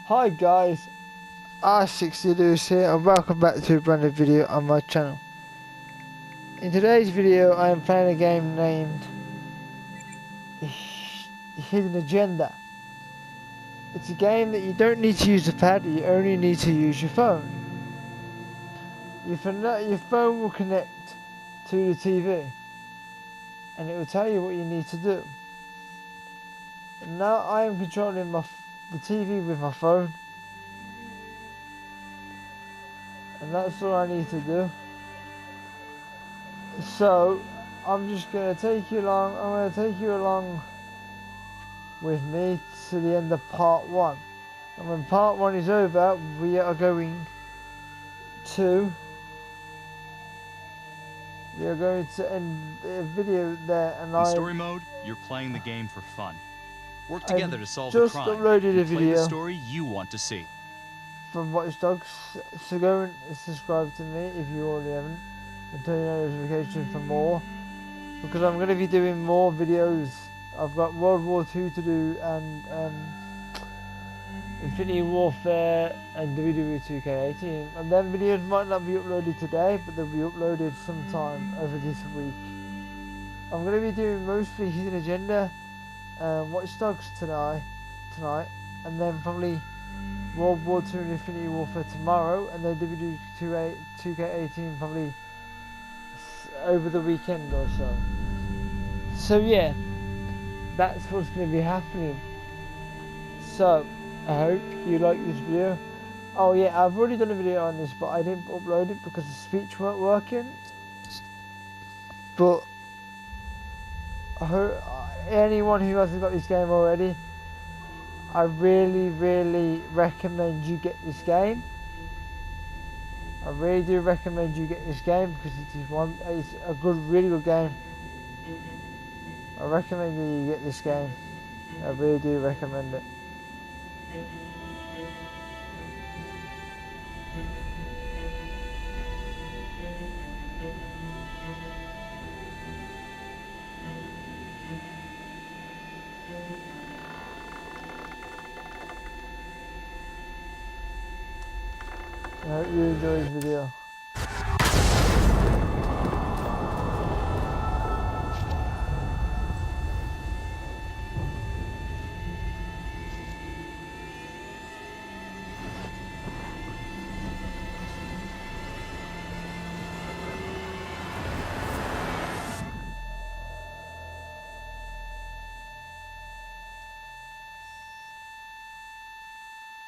Hi guys, R60 Lewis here and welcome back to a brand new video on my channel. In today's video I am playing a game named Hidden Agenda. It's a game that you don't need to use the pad, you only need to use your phone. Your phone will connect to the TV and it will tell you what you need to do. And now I am controlling the TV with my phone. And that's all I need to do. So I'm just gonna take you along. I'm gonna take you along with me to the end of part 1. And when part 1 is over, we are going to end the video there. And in story mode, you're playing the game for fun. Work together to solve the just crime. uploaded a Play video the story you want to see. from Watch Dogs, so go and subscribe to me if you already haven't, and turn your notifications for more, because I'm going to be doing more videos. I've got World War II to do, and Infinity Warfare, and WWE 2K18, and them videos might not be uploaded today, but they'll be uploaded sometime over this week. I'm going to be doing mostly Hidden Agenda, Watch Dogs tonight, and then probably World War II and Infinity Warfare tomorrow, and then WWE 2K18 probably over the weekend or so. So yeah, that's what's going to be happening. So I hope you like this video. Oh yeah, I've already done a video on this, but I didn't upload it because the speech weren't working. But I hope anyone who hasn't got this game already, I really recommend you get this game. I really do recommend you get this game because it's a really good game. I recommend that you get this game. I really do recommend it. I hope you enjoy this video.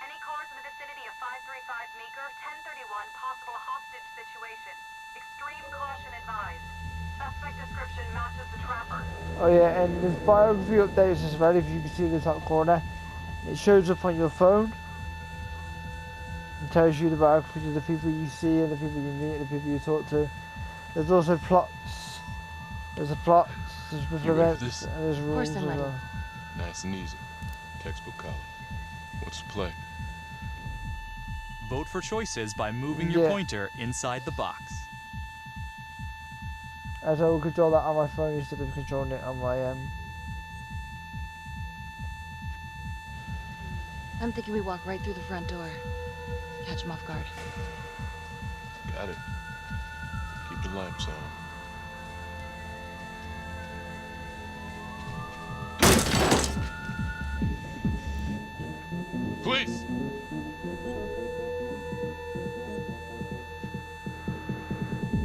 Any callers in the vicinity of 535 Meeker, 1031, possible hostage situation. Extreme caution advised. Suspect description matches the trapper. Oh yeah, and there's biography updates as well. If you can see in the top corner, it shows up on your phone. It tells you the biographies of the people you see and the people you meet and the people you talk to. There's also plots. There's there's events, and there's rules as well. Nice and easy. Textbook college. What's the play? Vote for choices by moving your pointer inside the box. As I will control that on my phone instead of controlling it on my I'm thinking we walk right through the front door. Catch him off guard. Got it. Keep the lights on. Police!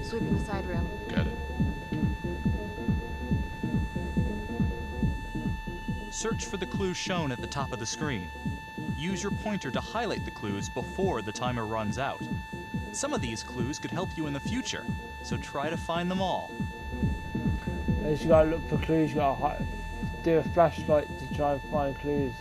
Sweeping the side room. Got it. Search for the clues shown at the top of the screen. Use your pointer to highlight the clues before the timer runs out. Some of these clues could help you in the future, so try to find them all. You just gotta look for clues. You gotta do a flashlight to try and find clues.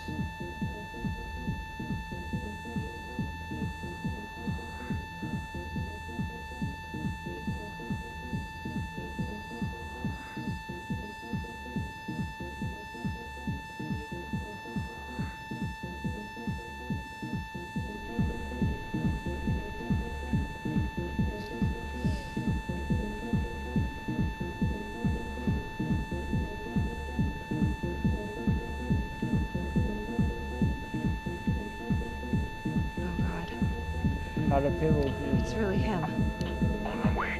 Had a pinball It's really him. On my way.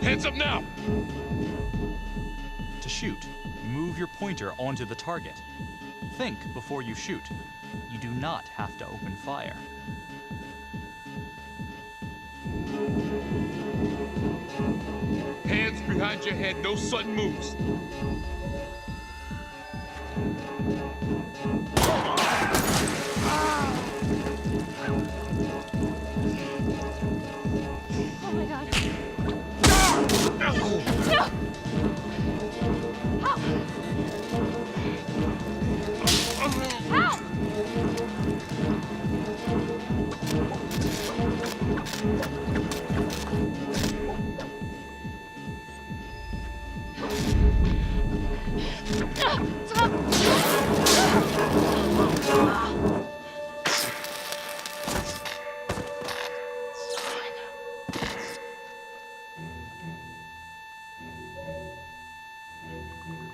Hands up now! To shoot, move your pointer onto the target. Think before you shoot. You do not have to open fire. Hands behind your head, no sudden moves. Oh my god.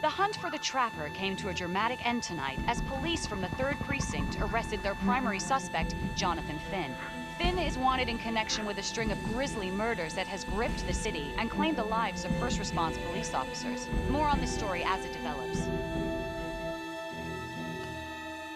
The hunt for the Trapper came to a dramatic end tonight as police from the 3rd Precinct arrested their primary suspect, Jonathan Finn. Finn is wanted in connection with a string of grisly murders that has gripped the city and claimed the lives of first response police officers. More on this story as it develops.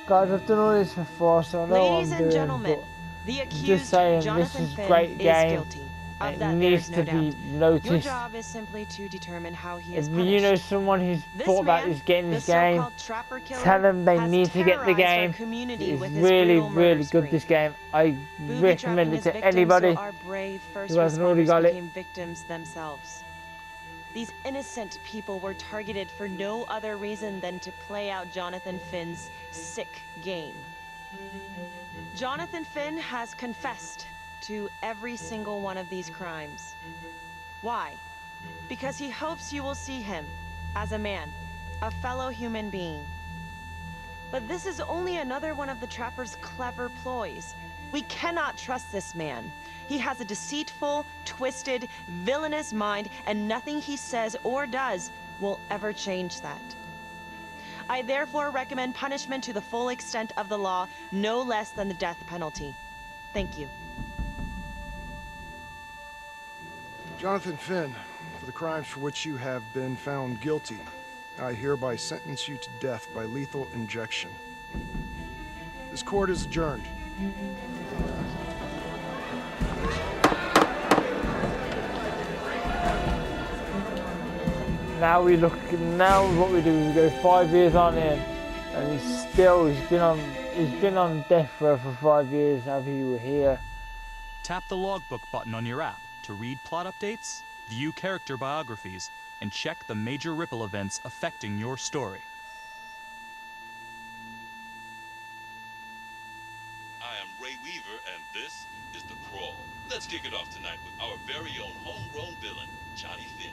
Guys, I've done all this before, so I know Ladies what I'm and doing, gentlemen, but the I'm accused, just saying, Jonathan this is a Finn, great is game. guilty. Of It that, needs there is to no be doubt. noticed. Your job is simply to determine how he is If punished. you know someone who's This thought about man, this getting the this game, so-called Trapper Killer, tell them they has need to get the terrorized our game. community It's with his really, brutal murder really good, spree. this game. I Booby-trapping recommend it his to victims anybody so our brave first who hasn't already responders got it. became victims themselves. These innocent people were targeted for no other reason than to play out Jonathan Finn's sick game. Jonathan Finn has confessed to every single one of these crimes. Why? Because he hopes you will see him as a man, a fellow human being. But this is only another one of the Trapper's clever ploys. We cannot trust this man. He has a deceitful, twisted, villainous mind, and nothing he says or does will ever change that. I therefore recommend punishment to the full extent of the law, no less than the death penalty. Thank you. Jonathan Finn, for the crimes for which you have been found guilty, I hereby sentence you to death by lethal injection. This court is adjourned. Now what we do, we go 5 years on in, and he's been on death row for 5 years after you were here. Tap the logbook button on your app to read plot updates, view character biographies, and check the major ripple events affecting your story. I am Ray Weaver, and this is The Crawl. Let's kick it off tonight with our very own homegrown villain, Johnny Finn,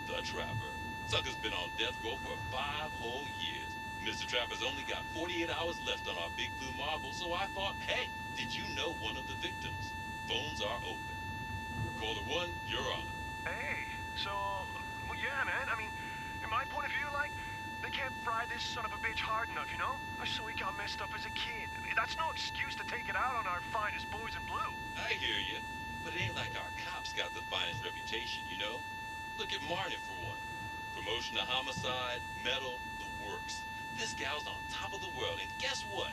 the Trapper. Sucker's been on death row for 5 whole years. Mr. Trapper's only got 48 hours left on our big blue marble, so I thought, hey, did you know one of the victims? Phones are open. Caller 1, you're on. Hey, so, well, yeah, man. I mean, in my point of view, like, they can't fry this son of a bitch hard enough, you know? So he got messed up as a kid. That's no excuse to take it out on our finest boys in blue. I hear you, but it ain't like our cops got the finest reputation, you know? Look at Marnie for one. Promotion to homicide, medal, the works. This gal's on top of the world, and guess what?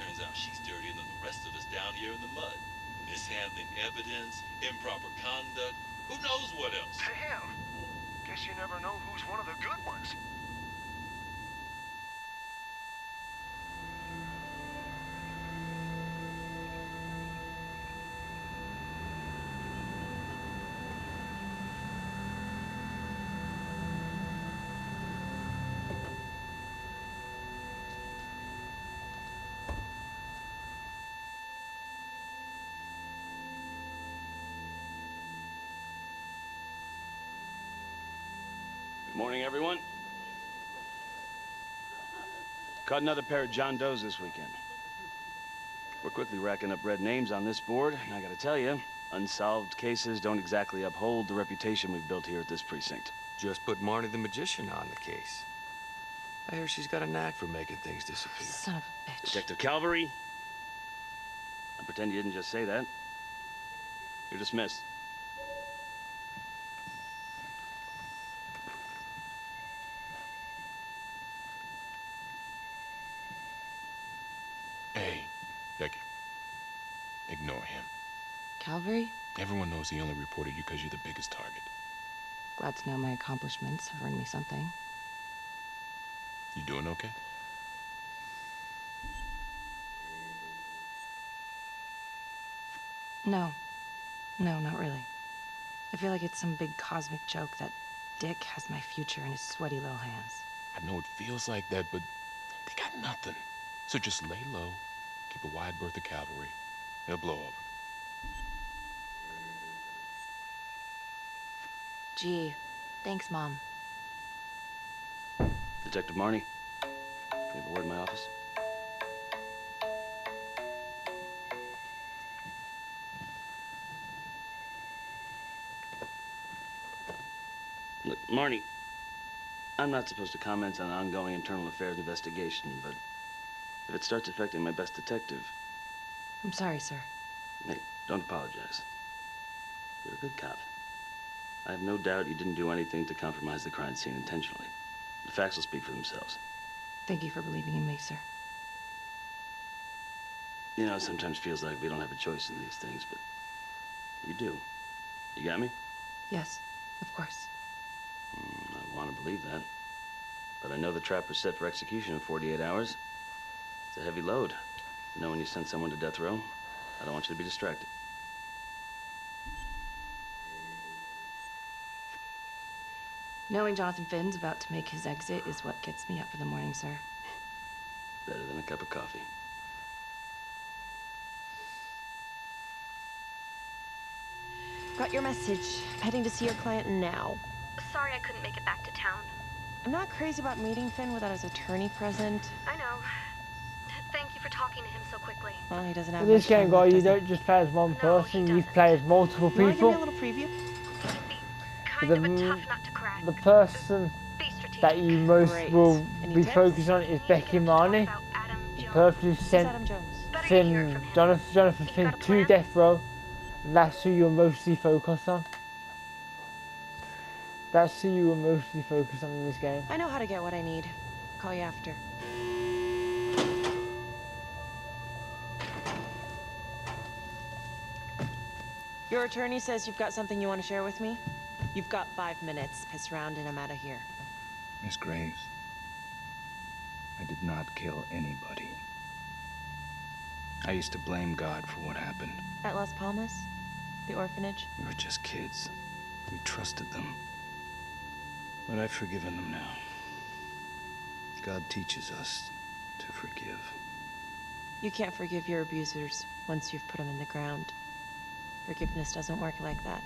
Turns out she's dirtier than the rest of us down here in the mud. Mishandling evidence, improper conduct, who knows what else? Damn. Guess you never know who's one of the good ones. Morning, everyone. Caught another pair of John Does this weekend. We're quickly racking up red names on this board, and I gotta tell you, unsolved cases don't exactly uphold the reputation we've built here at this precinct. Just put Marnie the Magician on the case. I hear she's got a knack for making things disappear. Son of a bitch. Detective Calvary, I pretend you didn't just say that. You're dismissed. Hey, Becky. Ignore him. Calvary? Everyone knows he only reported you because you're the biggest target. Glad to know my accomplishments have earned me something. You doing okay? No. No, not really. I feel like it's some big cosmic joke that Dick has my future in his sweaty little hands. I know it feels like that, but they got nothing. So just lay low, keep a wide berth of cavalry. It'll blow over. Gee, thanks, Mom. Detective Marnie, you have a word in my office? Look, Marnie, I'm not supposed to comment on an ongoing internal affairs investigation, but if it starts affecting my best detective... I'm sorry, sir. Hey, don't apologize. You're a good cop. I have no doubt you didn't do anything to compromise the crime scene intentionally. The facts will speak for themselves. Thank you for believing in me, sir. You know, it sometimes feels like we don't have a choice in these things, but you do. You got me? Yes, of course. I want to believe that. But I know the trapper's set for execution in 48 hours. It's a heavy load. You know, when you send someone to death row, I don't want you to be distracted. Knowing Jonathan Finn's about to make his exit is what gets me up in the morning, sir. Better than a cup of coffee. Got your message. Heading to see your client now. Sorry I couldn't make it back to town. I'm not crazy about meeting Finn without his attorney present. I know. Thank you for talking to him so quickly. Well, he doesn't have In this much game, time guy, left, you does he? don't just play as one person, you play as multiple You wanna give me a people. little preview? Kind of a tough nut to crack. The person Be strategic. that you most Great. will Any be tips? focused on is Becky and Marnie. You purposely Who's sent Adam Jones? Finn, Jonathan Finn to death row. And that's who you're mostly focused on. That's who you will mostly focus on in this game. I know how to get what I need. Call you after. Your attorney says you've got something you want to share with me? You've got 5 minutes. Piss around and I'm out of here. Miss Graves, I did not kill anybody. I used to blame God for what happened. At Las Palmas? The orphanage? We were just kids. We trusted them. But I've forgiven them now. God teaches us to forgive. You can't forgive your abusers once you've put them in the ground. Forgiveness doesn't work like that.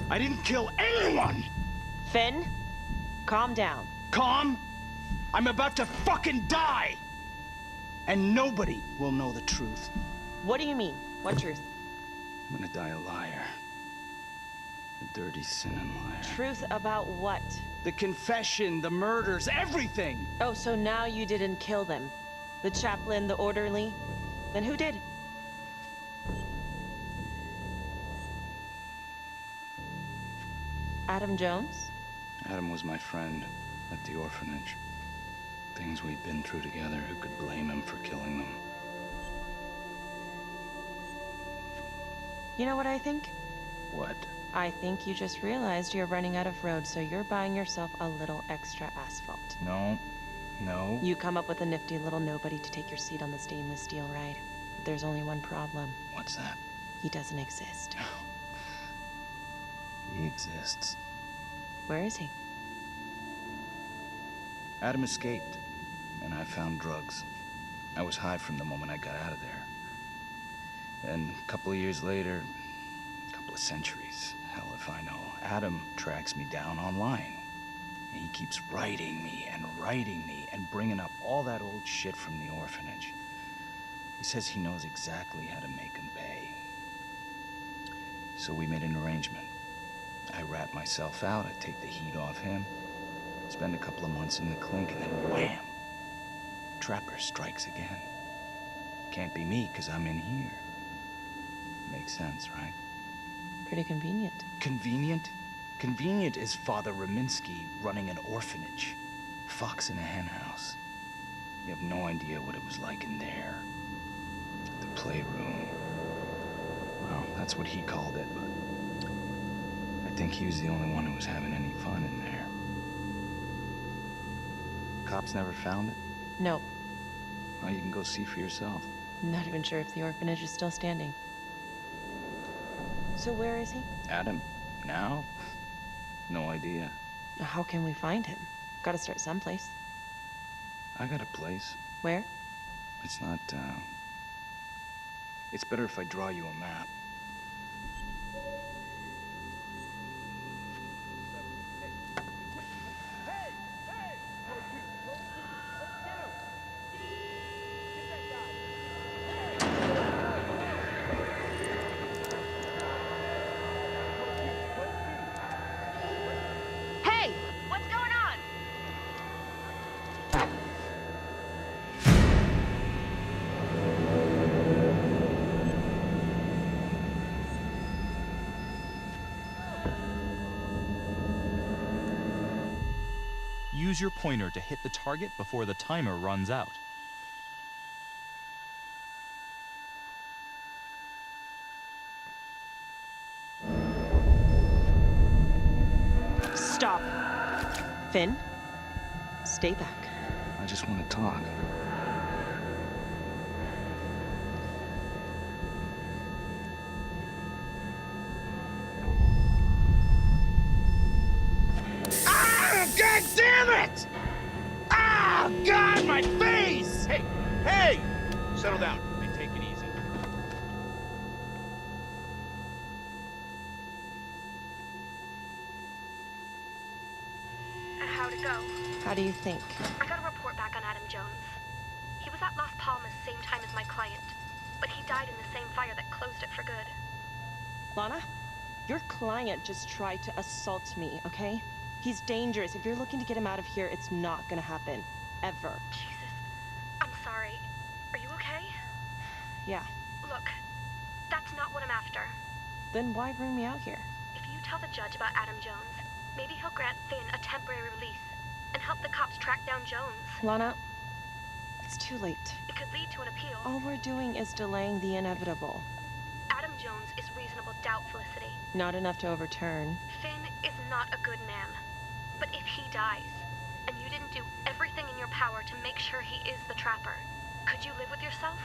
I didn't kill anyone! Finn, calm down. Calm? I'm about to fucking die! And nobody will know the truth. What do you mean? What truth? I'm gonna die a liar. A dirty, sinning liar. Truth about what? The confession, the murders, everything! Oh, so now you didn't kill them? The chaplain, the orderly? Then who did? Adam Jones? Adam was my friend at the orphanage. Things we'd been through together, who could blame him for killing them? You know what I think? What? I think you just realized you're running out of road, so you're buying yourself a little extra asphalt. No. No. You come up with a nifty little nobody to take your seat on the stainless steel ride. But there's only one problem. What's that? He doesn't exist. He exists. Where is he? Adam escaped, and I found drugs. I was high from the moment I got out of there. And a couple of years later, a couple of centuries, hell if I know, Adam tracks me down online. And he keeps writing me and bringing up all that old shit from the orphanage. He says he knows exactly how to make him pay. So we made an arrangement. I rat myself out, I take the heat off him, spend a couple of months in the clink, and then wham! Trapper strikes again. Can't be me, 'cause I'm in here. Makes sense, right? Pretty convenient. Convenient? Convenient is Father Raminsky running an orphanage. Fox in a hen house. You have no idea what it was like in there. The playroom. Well, that's what he called it, but I think he was the only one who was having any fun in there. Cops never found it? No. Well, you can go see for yourself. Not even sure if the orphanage is still standing. So where is he? Adam? Now? No idea. How can we find him? Gotta start someplace. I got a place. Where? It's not, It's better if I draw you a map. Hey! What's going on? Use your pointer to hit the target before the timer runs out. Stop. Finn, stay back. I just want to talk. Ah! God damn it! Ah! God, my face! Hey! Hey! Settle down. Hey, take it easy. How'd it go? How do you think? I got a report back on Adam Jones. He was at Las Palmas same time as my client, but he died in the same fire that closed it for good. Lana, your client just tried to assault me, okay? He's dangerous. If you're looking to get him out of here, it's not gonna happen. Ever. Jesus. I'm sorry. Are you okay? Yeah. Look, that's not what I'm after. Then why bring me out here? If you tell the judge about Adam Jones, maybe he'll grant Finn a temporary release and help the cops track down Jones. Lana, it's too late. It could lead to an appeal. All we're doing is delaying the inevitable. Adam Jones is reasonable doubt, Felicity. Not enough to overturn. Finn is not a good man. But if he dies, and you didn't do everything in your power to make sure he is the trapper, could you live with yourself?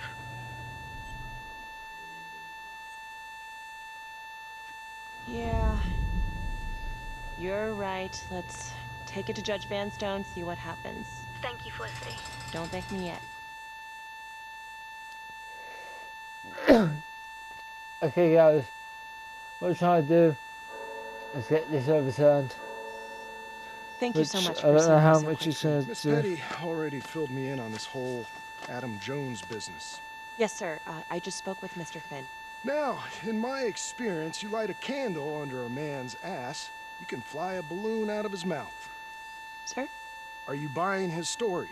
Yeah. You're right. Let's take it to Judge Vanstone, see what happens. Thank you, Felicity. Don't thank me yet. Okay guys, what we're trying to do is get this overturned. Thank you so much for I don't know how so much it's quickly. going to Miss do. Petty already filled me in on this whole Adam Jones business. Yes, sir. I just spoke with Mr. Finn. Now, in my experience, you light a candle under a man's ass, you can fly a balloon out of his mouth. Sir? Are you buying his story?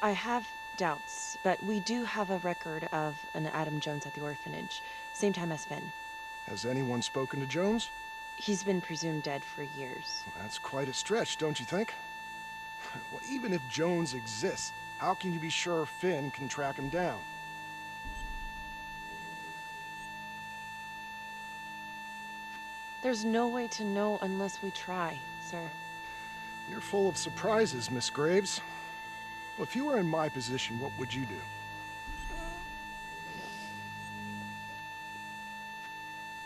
I have doubts, but we do have a record of an Adam Jones at the orphanage. Same time as Finn. Has anyone spoken to Jones? He's been presumed dead for years. Well, that's quite a stretch, don't you think? Well, even if Jones exists, how can you be sure Finn can track him down? There's no way to know unless we try, sir. You're full of surprises, Miss Graves. Well, if you were in my position, what would you do?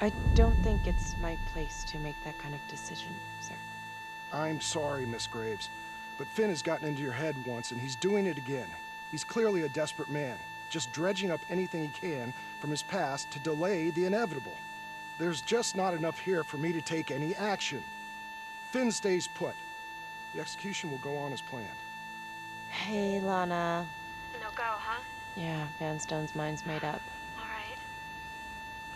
I don't think it's my place to make that kind of decision, sir. I'm sorry, Miss Graves, but Finn has gotten into your head once, and he's doing it again. He's clearly a desperate man, just dredging up anything he can from his past to delay the inevitable. There's just not enough here for me to take any action. Finn stays put. The execution will go on as planned. Hey, Lana. No go, huh? Yeah, Van Stone's mind's made up. Alright.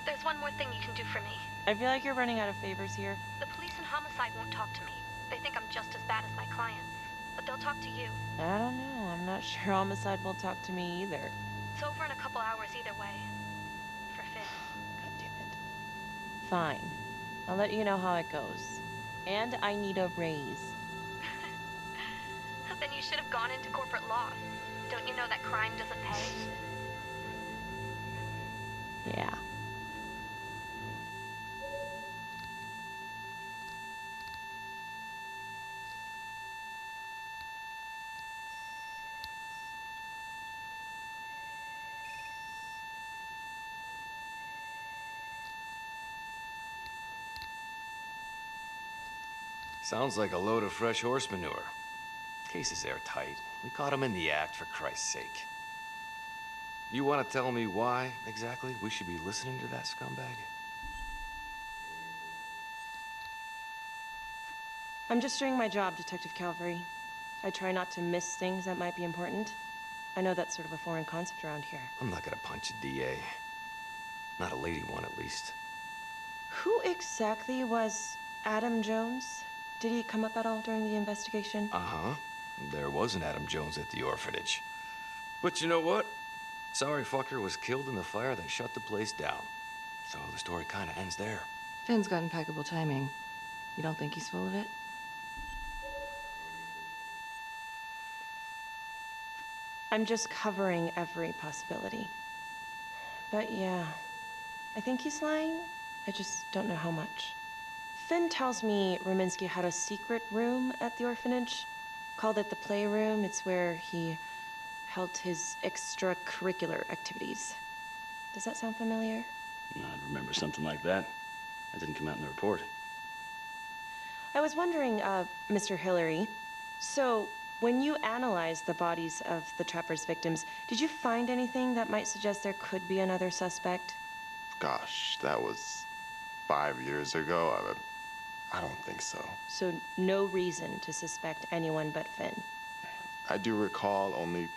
There's one more thing you can do for me. I feel like you're running out of favors here. The police and homicide won't talk to me. They think I'm just as bad as my clients. But they'll talk to you. I don't know. I'm not sure Homicide will talk to me either. It's over in a couple hours either way. For Finn. God damn it. Fine. I'll let you know how it goes. And I need a raise. Then you should have gone into corporate law. Don't you know that crime doesn't pay? Yeah. Sounds like a load of fresh horse manure. Case is airtight. We caught him in the act, for Christ's sake. You want to tell me why, exactly, we should be listening to that scumbag? I'm just doing my job, Detective Calvary. I try not to miss things that might be important. I know that's sort of a foreign concept around here. I'm not gonna punch a DA. Not a lady one, at least. Who exactly was Adam Jones? Did he come up at all during the investigation? Uh-huh. There was an Adam Jones at the orphanage. But you know what? Sorry fucker was killed in the fire that shut the place down. So the story kind of ends there. Finn's got impeccable timing. You don't think he's full of it? I'm just covering every possibility. But yeah, I think he's lying. I just don't know how much. Finn tells me Rominsky had a secret room at the orphanage. Called it the playroom. It's where he held his extracurricular activities. Does that sound familiar? I remember something like that. That didn't come out in the report. I was wondering, Mr. Hillary, so when you analyzed the bodies of the Trapper's victims, did you find anything that might suggest there could be another suspect? Gosh, that was 5 years ago. I don't think so. So no reason to suspect anyone but Finn? I do recall only,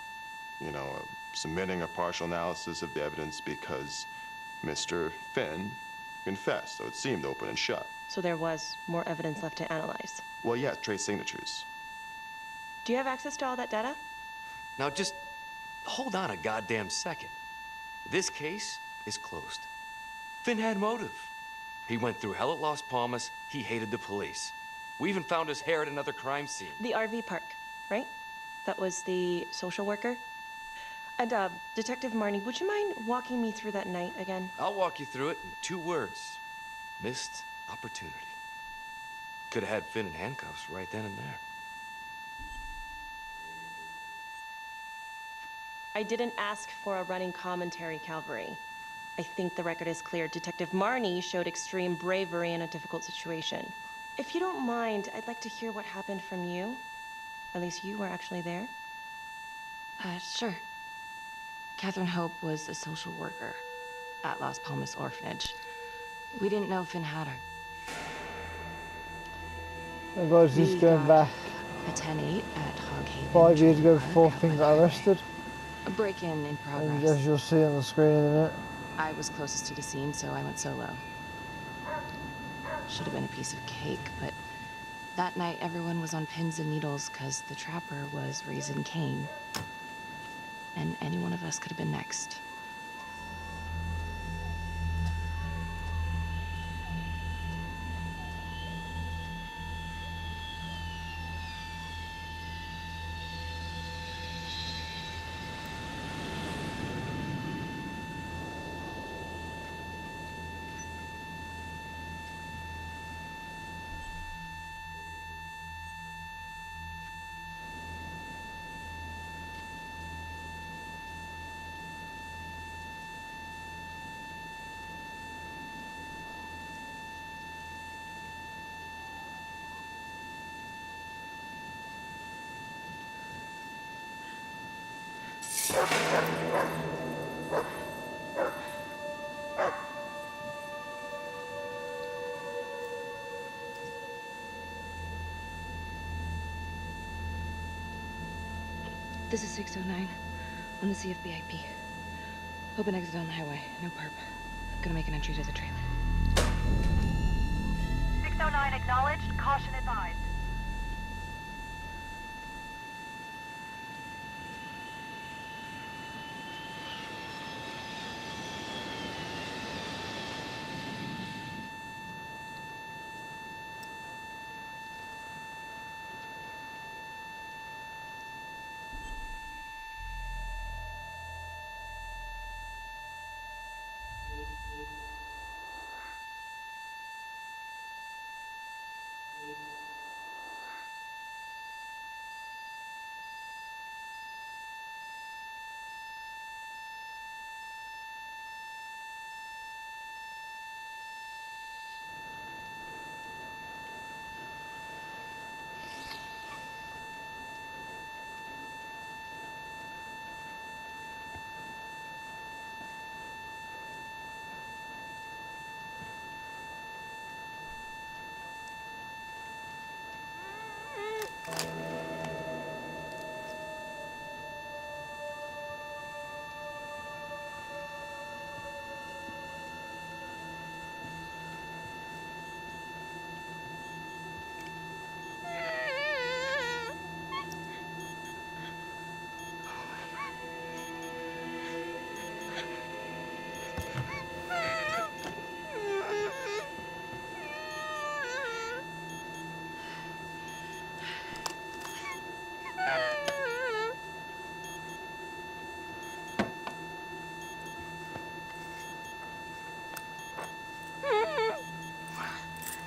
submitting a partial analysis of the evidence because Mr. Finn confessed, so it seemed open and shut. So there was more evidence left to analyze? Well, yeah, trace signatures. Do you have access to all that data? Now just hold on a goddamn second. This case is closed. Finn had motive. He went through hell at Las Palmas. He hated the police. We even found his hair at another crime scene. The RV park, right? That was the social worker? And, Detective Marnie, would you mind walking me through that night again? I'll walk you through it in 2 words. Missed opportunity. Could have had Finn in handcuffs right then and there. I didn't ask for a running commentary, Calvary. I think the record is clear. Detective Marnie showed extreme bravery in a difficult situation. If you don't mind, I'd like to hear what happened from you. At least you were actually there. Sure. Catherine Hope was a social worker at Las Palmas Orphanage. We didn't know Finn had her. And guys, this is going back a 10-8 at Hog Haven. 5 years ago before Finn got arrested. A break-in in progress. And as you'll see on the screen in a minute. I was closest to the scene, so I went solo. Should have been a piece of cake, but that night everyone was on pins and needles because the Trapper was raising Cain. And any one of us could have been next. This is 609 on the CFBIP. Open exit on the highway, no perp. Gonna make an entry to the trailer. 609 acknowledged, caution advised.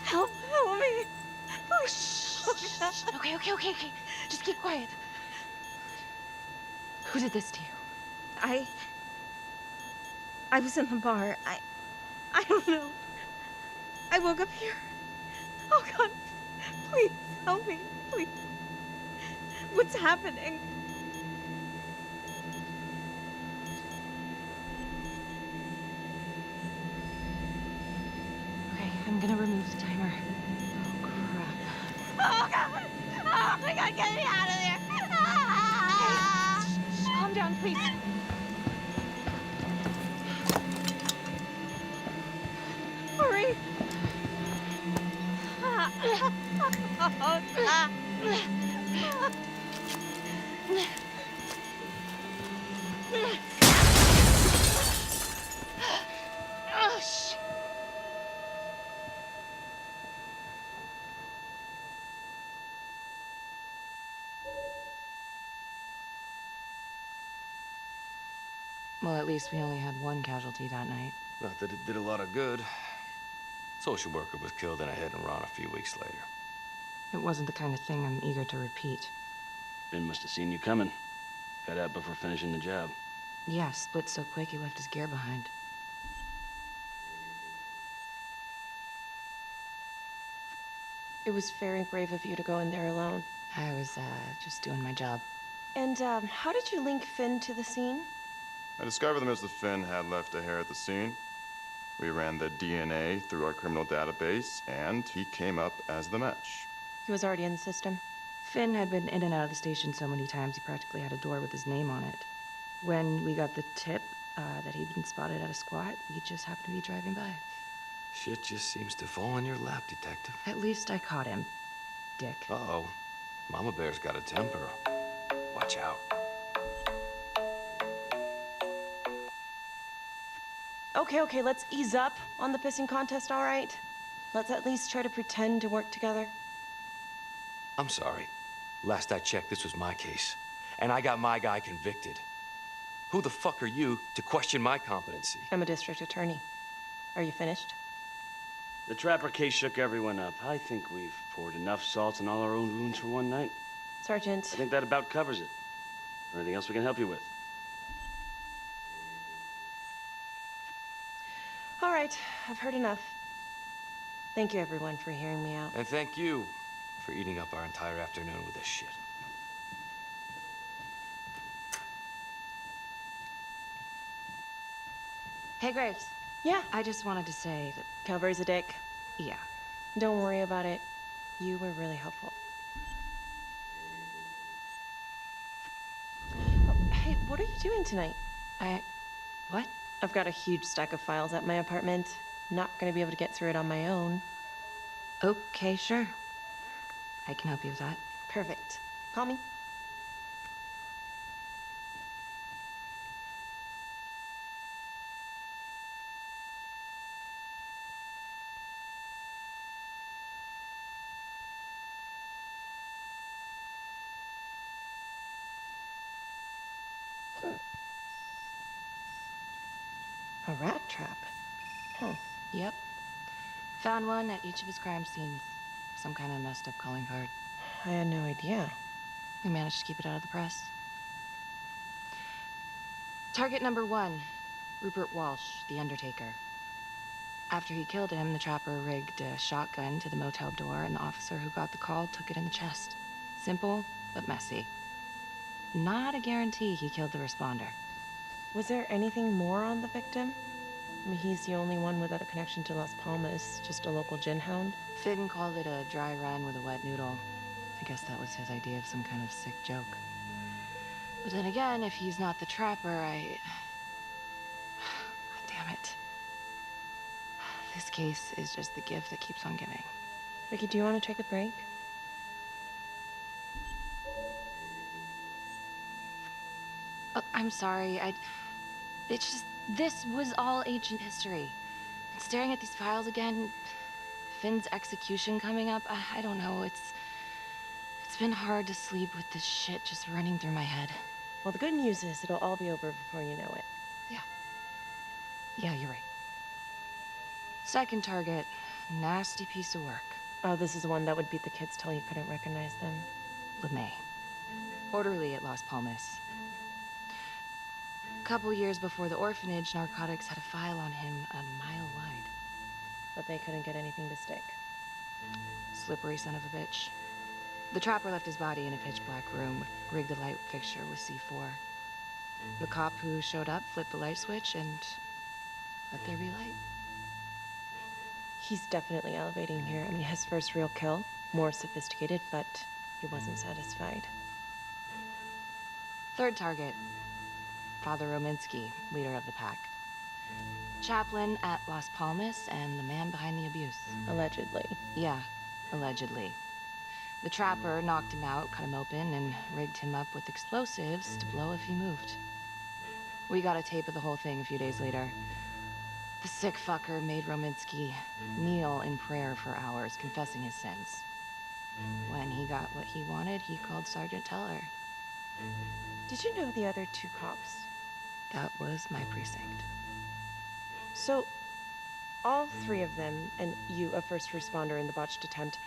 Help me. Please. Okay. Just keep quiet. Who did this to you? I was in the bar. I don't know. I woke up here. Oh God, please help me, please. What's happening? Okay, I'm gonna remove the timer. Oh, crap. Oh God! Oh my God, get me out of there! Ah! Shh, calm down, please. Hurry! Oh, God. Oh, shit. Well, at least we only had one casualty that night. Not that it did a lot of good. Social worker was killed in a hit and run a few weeks later. It wasn't the kind of thing I'm eager to repeat. Ben must have seen you coming. Got out before finishing the job. Yeah, split so quick he left his gear behind. It was very brave of you to go in there alone. I was, just doing my job. And, how did you link Finn to the scene? I discovered that Mr. Finn had left a hair at the scene. We ran the DNA through our criminal database, and he came up as the match. He was already in the system. Finn had been in and out of the station so many times he practically had a door with his name on it. When we got the tip that he'd been spotted at a squat, we just happened to be driving by. Shit just seems to fall in your lap, Detective. At least I caught him, Dick. Uh-oh. Mama Bear's got a temper. Watch out. Okay, let's ease up on the pissing contest, all right? Let's at least try to pretend to work together. I'm sorry. Last I checked, this was my case. And I got my guy convicted. Who the fuck are you to question my competency? I'm a district attorney. Are you finished? The Trapper case shook everyone up. I think we've poured enough salt on all our own wounds for one night. Sergeant. I think that about covers it. Anything else we can help you with? All right, I've heard enough. Thank you, everyone, for hearing me out. And thank you for eating up our entire afternoon with this shit. Hey, Graves. Yeah? I just wanted to say that... Calvary's a dick. Yeah. Don't worry about it. You were really helpful. What are you doing tonight? What? I've got a huge stack of files at my apartment. Not gonna be able to get through it on my own. Okay, sure. I can help you with that. Perfect. Call me. A rat trap? Huh. Yep. Found one at each of his crime scenes. Some kind of messed up calling card. I had no idea. We managed to keep it out of the press. Target number 1, Rupert Walsh, the Undertaker. After he killed him, the trapper rigged a shotgun to the motel door, and the officer who got the call took it in the chest. Simple, but messy. Not a guarantee he killed the responder. Was there anything more on the victim? I mean, he's the only one without a connection to Las Palmas, just a local gin hound. Finn called it a dry run with a wet noodle. I guess that was his idea of some kind of sick joke. But then again, if he's not the trapper, damn it. This case is just the gift that keeps on giving. Ricky, do you want to take a break? Oh, I'm sorry, it's just, this was all ancient history. And staring at these files again, Finn's execution coming up, I don't know, it's been hard to sleep with this shit just running through my head. Well, the good news is it'll all be over before you know it. Yeah, you're right. Second target, nasty piece of work. Oh, this is the one that would beat the kids till you couldn't recognize them. LeMay. Orderly at Las Palmas. A couple years before the orphanage, narcotics had a file on him a mile wide. But they couldn't get anything to stick. Slippery son of a bitch. The trapper left his body in a pitch-black room, rigged the light fixture with C4. The cop who showed up flipped the light switch and let there be light. He's definitely elevating here. I mean, his first real kill, more sophisticated, but he wasn't satisfied. Third target, Father Rominsky, leader of the pack. Chaplain at Las Palmas and the man behind the abuse. Allegedly. Yeah, allegedly. The trapper knocked him out, cut him open, and rigged him up with explosives to blow if he moved. We got a tape of the whole thing a few days later. The sick fucker made Rominsky kneel in prayer for hours, confessing his sins. When he got what he wanted, he called Sergeant Teller. Did you know the other two cops? That was my precinct. So, all three of them, and you, a first responder in the botched attempt,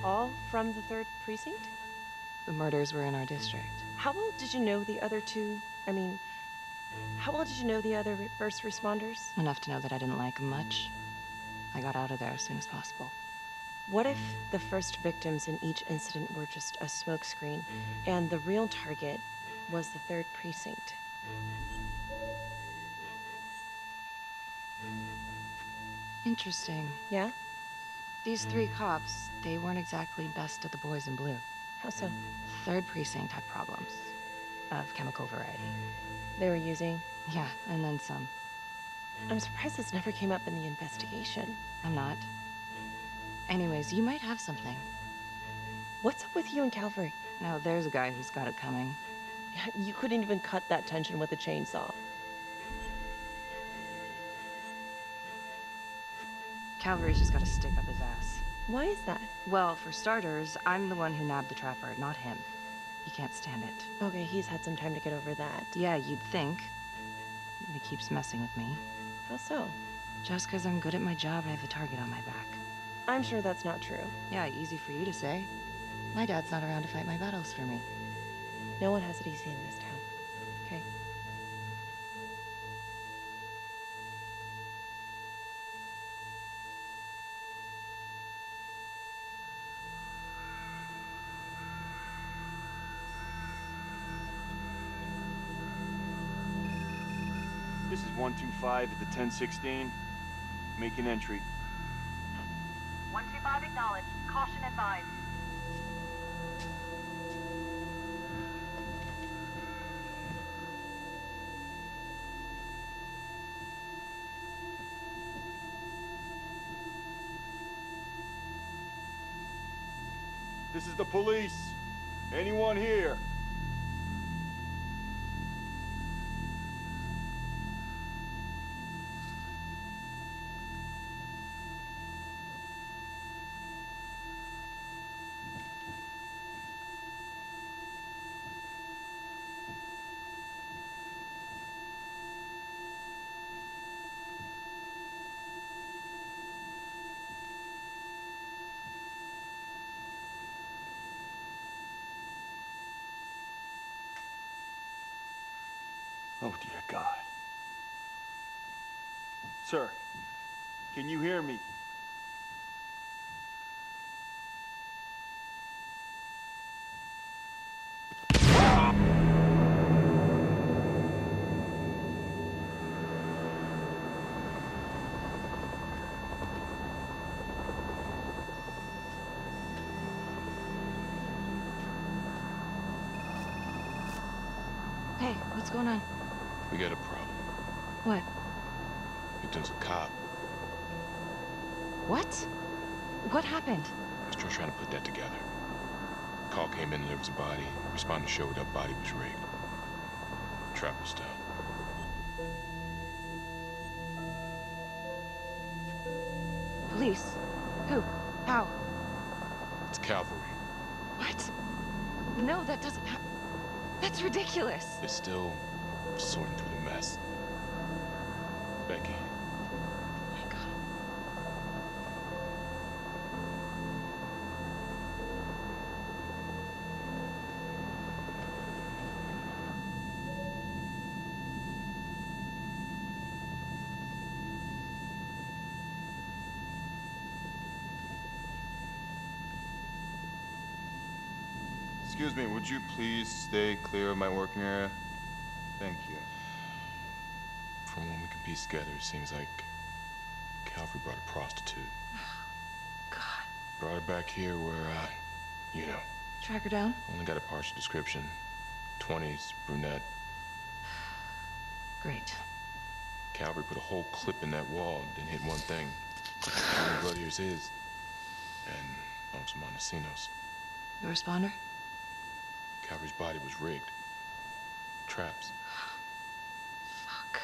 all from the 3rd precinct? The murders were in our district. How well did you know the other two? I mean, how well did you know the other first responders? Enough to know that I didn't like them much. I got out of there as soon as possible. What if the first victims in each incident were just a smokescreen, and the real target was the 3rd precinct? Interesting. Yeah? These 3 cops, they weren't exactly best of the boys in blue. How so? 3rd precinct had problems. Of chemical variety. They were using? Yeah, and then some. I'm surprised this never came up in the investigation. I'm not. Anyways, you might have something. What's up with you and Calvary? Now, there's a guy who's got it coming. You couldn't even cut that tension with a chainsaw. Calvary's just gotta stick up his ass. Why is that? Well, for starters, I'm the one who nabbed the trapper, not him. He can't stand it. Okay, he's had some time to get over that. Yeah, you'd think. But he keeps messing with me. How so? Just because I'm good at my job, I have a target on my back. I'm sure that's not true. Yeah, easy for you to say. My dad's not around to fight my battles for me. No one has it easy in this town. Okay? This is 125 at the 1016. Make an entry. 125 acknowledged. Caution advised. This is the police. Anyone here? Oh, dear God. Sir, can you hear me? Hey, what's going on? We got a problem. What? Victim's a cop. What? What happened? I was still trying to put that together. Call came in and there was a body. Responder showed up, body was rigged. Trap was down. Police? Who? How? It's cavalry. What? No, that doesn't happen. That's ridiculous. They're still sorting through the mess. Becky. Oh my God. Excuse me, would you please stay clear of my working area? Thank you. From what we can piece together, it seems like Calvary brought a prostitute. God. Brought her back here where, you know. Track her down? Only got a partial description. 20s, brunette. Great. Calvary put a whole clip in that wall, didn't hit one thing. Only blood here's his. And on some Montesinos. The responder? Calvary's body was rigged. Traps. Fuck.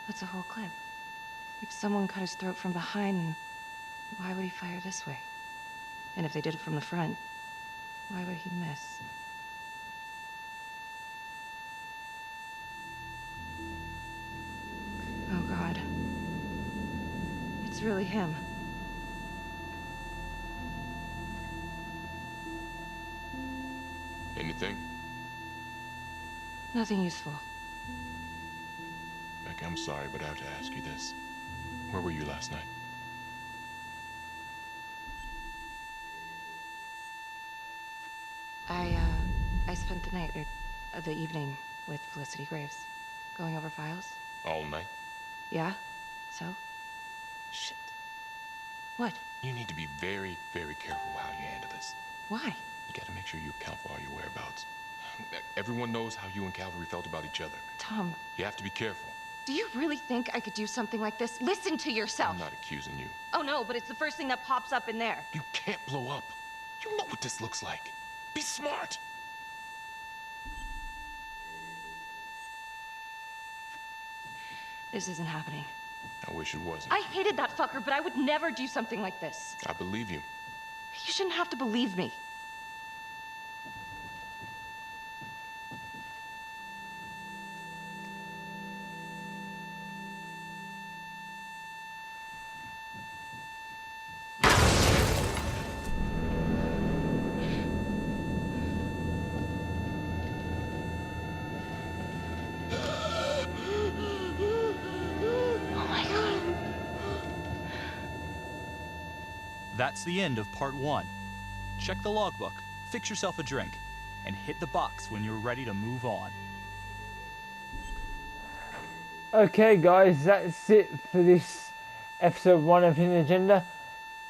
That's a whole clip. If someone cut his throat from behind, then why would he fire this way? And if they did it from the front, why would he miss? Oh, God. It's really him. Anything? Nothing useful. Becky, I'm sorry, but I have to ask you this. Where were you last night? I spent the night, or the evening, with Felicity Graves. Going over files. All night? Yeah? So? Shit. What? You need to be very, very careful how you handle this. Why? You gotta make sure you account for all your whereabouts. Everyone knows how you and Calvary felt about each other. Tom. You have to be careful. Do you really think I could do something like this? Listen to yourself. I'm not accusing you. Oh no, but it's the first thing that pops up in there. You can't blow up. You know what this looks like. Be smart. This isn't happening. I wish it wasn't. I hated that fucker, but I would never do something like this. I believe you. You shouldn't have to believe me. That's the end of part 1. Check the logbook, fix yourself a drink, and hit the box when you're ready to move on. Okay guys, that's it for this episode 1 of Hidden Agenda.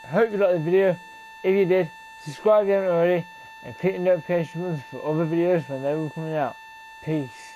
Hope you liked the video. If you did, subscribe if you haven't already, and click the notification buttons for other videos when they will be coming out. Peace.